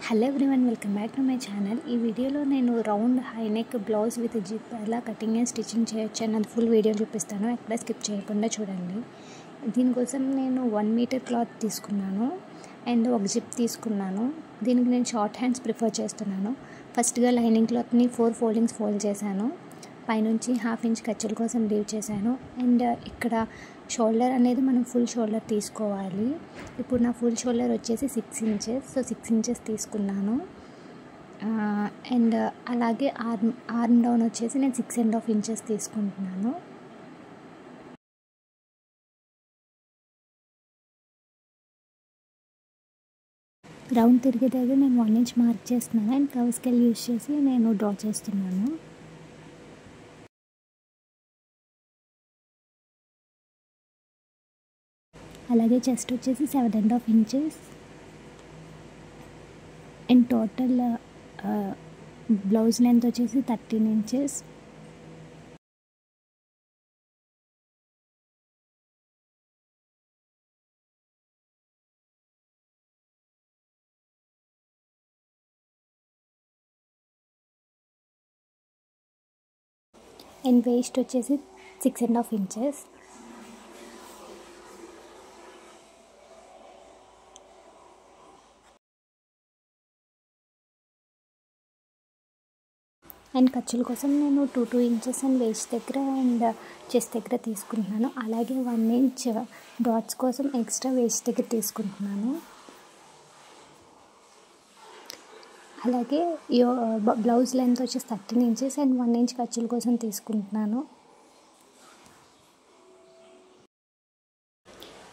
Hello everyone, welcome back to my channel. ఈ వీడియోలో నేను round high neck blouse with zip ఎలా cutting and stitching చేయొచ్చు అన్నది ఫుల్ వీడియో చూపిస్తాను. ఎక్కడ స్కిప్ చేయకుండా చూడండి. దీనికోసం నేను 1 మీటర్ క్లాత్ తీసుకున్నాను అండ్ ఒక జిప్ తీసుకున్నాను. దీనికి నేను షార్ట్ హ్యాండ్స్ ప్రిఫర్ చేస్తున్నాను. ఫస్ట్గా లైనింగ్ క్లాత్ని 4 ఫోల్డింగ్స్ ఫోల్డ్ చేశాను. పైనుంచి 1/2 ఇంచ్ ఖర్చుల కోసం లీవ్ చేశాను. అండ్ ఇక్కడ షోల్డర్ అనేది మనం ఫుల్ షోల్డర్ తీసుకోవాలి. ఇప్పుడు నా ఫుల్ షోల్డర్ వచ్చేసి 6 ఇంచెస్. సో 6 ఇంచెస్ తీసుకున్నాను. అండ్ అలాగే ఆర్మ్ డౌన్ వచ్చేసి నేను 6.5 ఇంచెస్ తీసుకుంటున్నాను. రౌండ్ తిరిగే దగ్గర నేను 1 ఇంచ్ మార్క్ చేస్తున్నాను అండ్ కర్వ్ స్కేల్ యూజ్ చేసి నేను డ్రా చేస్తున్నాను. అలాగే చెస్ట్ వచ్చేసి 7.5 inches and total blouse length వచ్చేసి 13 ఇంచెస్. అండ్ వేస్ట్ వచ్చేసి 6.5 ఇంచెస్. అండ్ ఖర్చుల కోసం నేను 2 ఇంచెస్ అండ్ వేస్ట్ దగ్గర అండ్ చెస్ట్ దగ్గర తీసుకుంటున్నాను. అలాగే 1 ఇంచ్ డాట్స్ కోసం ఎక్స్ట్రా వేస్ట్ దగ్గర తీసుకుంటున్నాను. అలాగే బ్లౌజ్ లెంత్ వచ్చేసి 13 ఇంచెస్ అండ్ 1 ఇంచ్ ఖర్చుల కోసం తీసుకుంటున్నాను.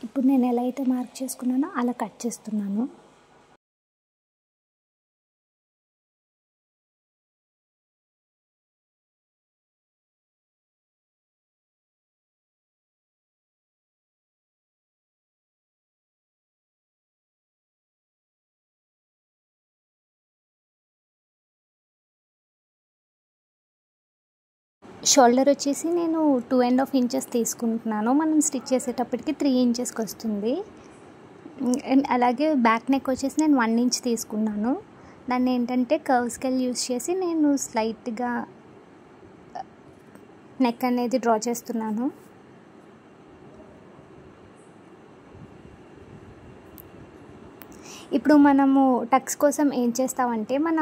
ఇప్పుడు నేను ఎలా అయితే మార్క్ చేసుకున్నానో అలా కట్ చేస్తున్నాను. షోల్డర్ వచ్చేసి నేను 2.5 ఇంచెస్ తీసుకుంటున్నాను. మనం స్టిచ్ చేసేటప్పటికి 3 ఇంచెస్కి వస్తుంది. అండ్ అలాగే బ్యాక్ నెక్ వచ్చేసి నేను 1 ఇంచ్ తీసుకున్నాను. దాన్ని ఏంటంటే కర్వ్ స్కేల్ యూజ్ చేసి నేను స్లైట్గా నెక్ అనేది డ్రా చేస్తున్నాను. ఇప్పుడు మనము టక్స్ కోసం ఏం చేస్తామంటే మన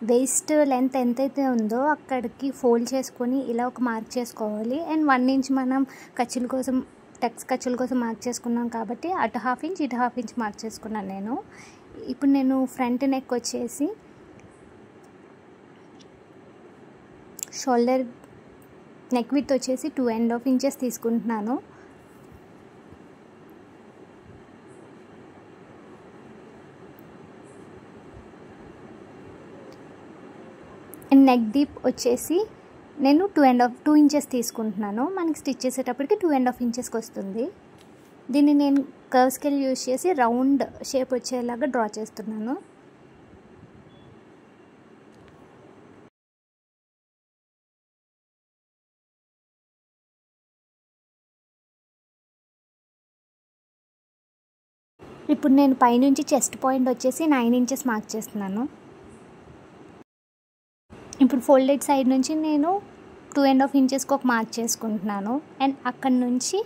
వేస్ట్ లెంత్ ఎంతైతే ఉందో అక్కడికి ఫోల్డ్ చేసుకొని ఇలా ఒక మార్క్ చేసుకోవాలి. అండ్ 1 ఇంచ్ మనం ఖర్చుల కోసం టక్స్ ఖర్చుల కోసం మార్క్ చేసుకున్నాం కాబట్టి అటు 1/2 ఇంచ్ ఇటు 1/2 ఇంచ్ మార్క్ చేసుకున్నాను నేను. ఇప్పుడు నేను ఫ్రంట్ నెక్ వచ్చేసి షోల్డర్ నెక్ విడ్త్ వచ్చేసి 2.5 ఇంచెస్ తీసుకుంటున్నాను. అండ్ నెక్ డీప్ వచ్చేసి నేను 2 ఇంచెస్ తీసుకుంటున్నాను. మనకి స్టిచ్ చేసేటప్పటికి 2.5 ఇంచెస్కి వస్తుంది. దీన్ని నేను కర్వ్ స్కేల్ యూజ్ చేసి రౌండ్ షేప్ వచ్చేలాగా డ్రా చేస్తున్నాను. ఇప్పుడు నేను పైనుంచి చెస్ట్ పాయింట్ వచ్చేసి 9 ఇంచెస్ మార్క్ చేస్తున్నాను. ఇప్పుడు ఫోల్డెడ్ సైడ్ నుంచి నేను 2.5 ఇంచెస్కి ఒక మార్క్ చేసుకుంటున్నాను. అండ్ అక్కడ నుంచి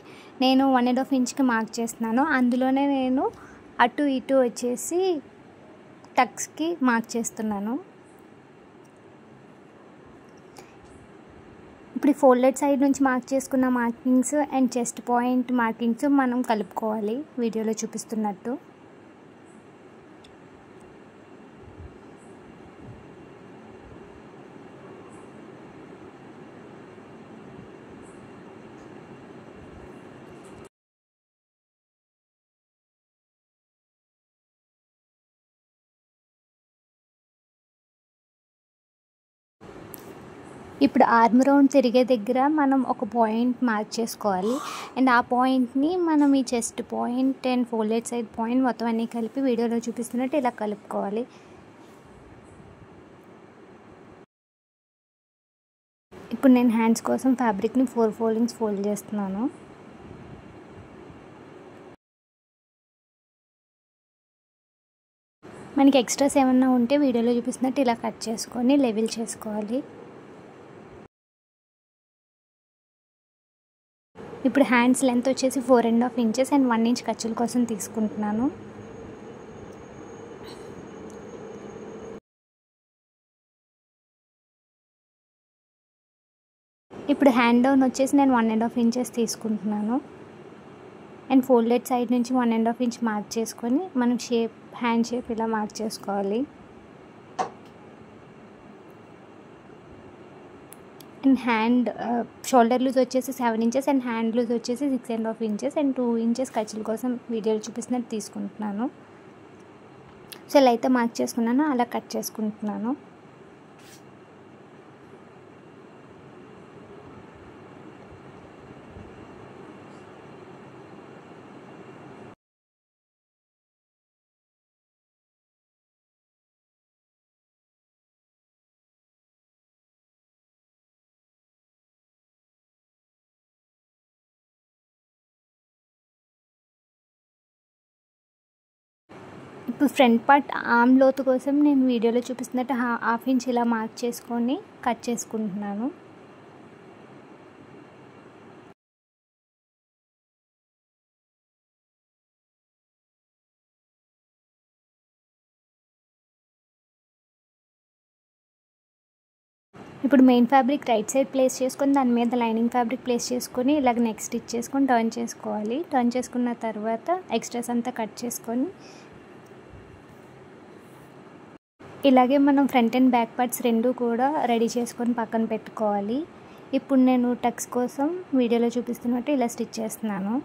నేను 1.5 ఇంచ్కి మార్క్ చేస్తున్నాను. అందులోనే నేను అటు ఇటు వచ్చేసి టక్స్కి మార్క్ చేస్తున్నాను. ఇప్పుడు ఫోల్డెడ్ సైడ్ నుంచి మార్క్ చేసుకున్న markings and chest point markings మనం కలుపుకోవాలి వీడియోలో చూపిస్తున్నట్టు. ఇప్పుడు ఆర్మ్ రౌండ్ తిరిగే దగ్గర మనం ఒక పాయింట్ మార్క్ చేసుకోవాలి. అండ్ ఆ పాయింట్ని మనం ఈ chest point and folded side point మొత్తం అన్నీ కలిపి వీడియోలో చూపిస్తున్నట్టు ఇలా కలుపుకోవాలి. ఇప్పుడు నేను హ్యాండ్స్ కోసం ఫ్యాబ్రిక్ని 4 ఫోల్డింగ్స్ ఫోల్డ్ చేస్తున్నాను. మనకి ఎక్స్ట్రాస్ ఏమన్నా ఉంటే వీడియోలో చూపిస్తున్నట్టు ఇలా కట్ చేసుకొని లెవెల్ చేసుకోవాలి. ఇప్పుడు హ్యాండ్స్ లెంత్ వచ్చేసి 4.5 ఇంచెస్ అండ్ 1 ఇంచ్ ఖర్చుల కోసం తీసుకుంటున్నాను. ఇప్పుడు హ్యాండ్ డౌన్ వచ్చేసి నేను 1.5 ఇంచెస్ తీసుకుంటున్నాను అండ్ ఫోల్డెడ్ సైడ్ నుంచి 1.5 ఇంచ్ మార్క్ చేసుకొని మనం హ్యాండ్ షేప్ ఇలా మార్క్ చేసుకోవాలి. అండ్ హ్యాండ్ షోల్డర్ లూజ్ వచ్చేసి 7 ఇంచెస్ అండ్ హ్యాండ్ లూజ్ వచ్చేసి 6.5 ఇంచెస్ అండ్ 2 ఇంచెస్ ఖర్చుల కోసం వీడియోలో చూపిస్తున్నట్టు తీసుకుంటున్నాను. సో ఇలా అయితే మార్క్ చేసుకున్నాను, అలా కట్ చేసుకుంటున్నాను. ఇప్పుడు ఫ్రంట్ పార్ట్ ఆర్మ్ లోతు కోసం నేను వీడియోలో చూపిస్తున్నట్టు 1/2 ఇంచ్ ఇలా మార్క్ చేసుకొని కట్ చేసుకుంటున్నాను. ఇప్పుడు main fabric right side place చేసుకొని దాని మీద లైనింగ్ ఫ్యాబ్రిక్ ప్లేస్ చేసుకొని ఇలాగ నెక్ స్టిచ్ చేసుకొని టర్న్ చేసుకోవాలి. టర్న్ చేసుకున్న తర్వాత ఎక్స్ట్రాస్ అంతా కట్ చేసుకొని ఇలాగే మనం ఫ్రంట్ అండ్ బ్యాక్ పార్ట్స్ రెండు కూడా రెడీ చేసుకొని పక్కన పెట్టుకోవాలి. ఇప్పుడు నేను టక్స్ కోసం వీడియోలో చూపిస్తున్నట్టు ఇలా స్టిచ్ చేస్తున్నాను.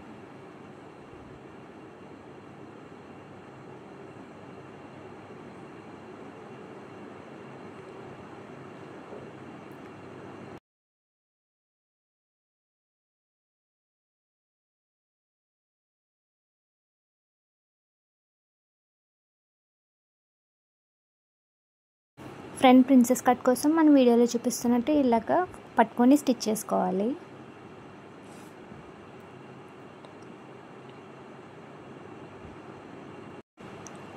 ఫ్రంట్ ప్రిన్సెస్ కట్ కోసం మనం వీడియోలో చూపిస్తున్నట్టు ఇలాగ పట్టుకొని స్టిచ్ చేసుకోవాలి.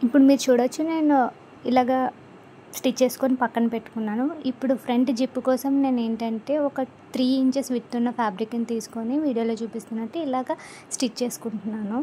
ఇప్పుడు మీరు చూడొచ్చు నేను ఇలాగ స్టిచ్ చేసుకొని పక్కన పెట్టుకున్నాను. ఇప్పుడు ఫ్రంట్ జిప్ కోసం నేను ఏంటంటే ఒక 3 ఇంచెస్ విడ్త్ ఉన్న ఫ్యాబ్రిక్ని తీసుకొని వీడియోలో చూపిస్తున్నట్టు ఇలాగ స్టిచ్ చేసుకుంటున్నాను.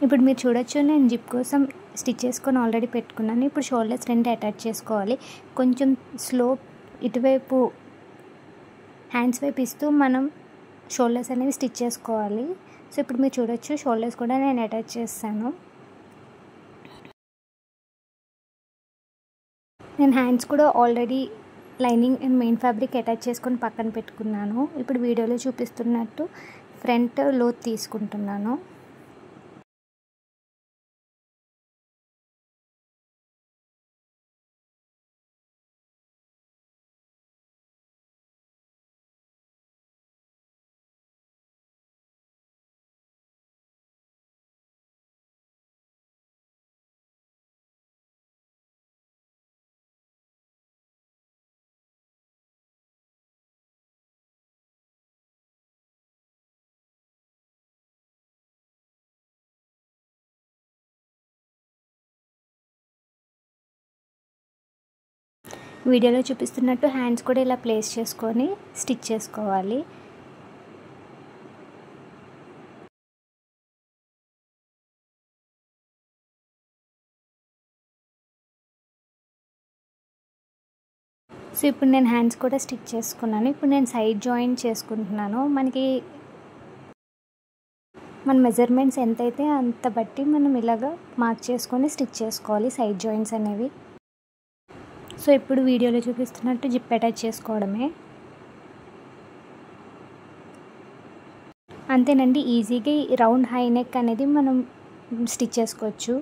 ఇప్పుడు మీరు చూడొచ్చు నేను జిప్ కోసం స్టిచ్ చేసుకొని ఆల్రెడీ పెట్టుకున్నాను. ఇప్పుడు షోల్డర్స్ రెండు అటాచ్ చేసుకోవాలి. కొంచెం స్లోప్ ఇటువైపు హ్యాండ్స్ వైపు ఇస్తూ మనం షోల్డర్స్ అనేవి స్టిచ్ చేసుకోవాలి. సో ఇప్పుడు మీరు చూడొచ్చు షోల్డర్స్ కూడా నేను అటాచ్ చేస్తాను. నేను హ్యాండ్స్ కూడా already lining and main fabric attach చేసుకొని పక్కన పెట్టుకున్నాను. ఇప్పుడు వీడియోలో చూపిస్తున్నట్టు ఫ్రంట్ లోత్ తీసుకుంటున్నాను. వీడియోలో చూపిస్తున్నట్టు హ్యాండ్స్ కూడా ఇలా ప్లేస్ చేసుకొని స్టిచ్ చేసుకోవాలి. సో ఇప్పుడు నేను హ్యాండ్స్ కూడా స్టిచ్ చేసుకున్నాను. ఇప్పుడు నేను సైడ్ జాయిన్ చేసుకుంటున్నాను. మనకి మన మెజర్మెంట్స్ ఎంతైతే అంత బట్టి మనం ఇలాగా మార్క్ చేసుకొని స్టిచ్ చేసుకోవాలి సైడ్ జాయింట్స్ అనేవి. సో ఇప్పుడు వీడియోలో చూపిస్తున్నట్టు జిప్ అటాచ్ చేసుకోవడమే. అంతేనండి, ఈజీగా రౌండ్ హై నెక్ అనేది మనం స్టిచ్ చేసుకోవచ్చు.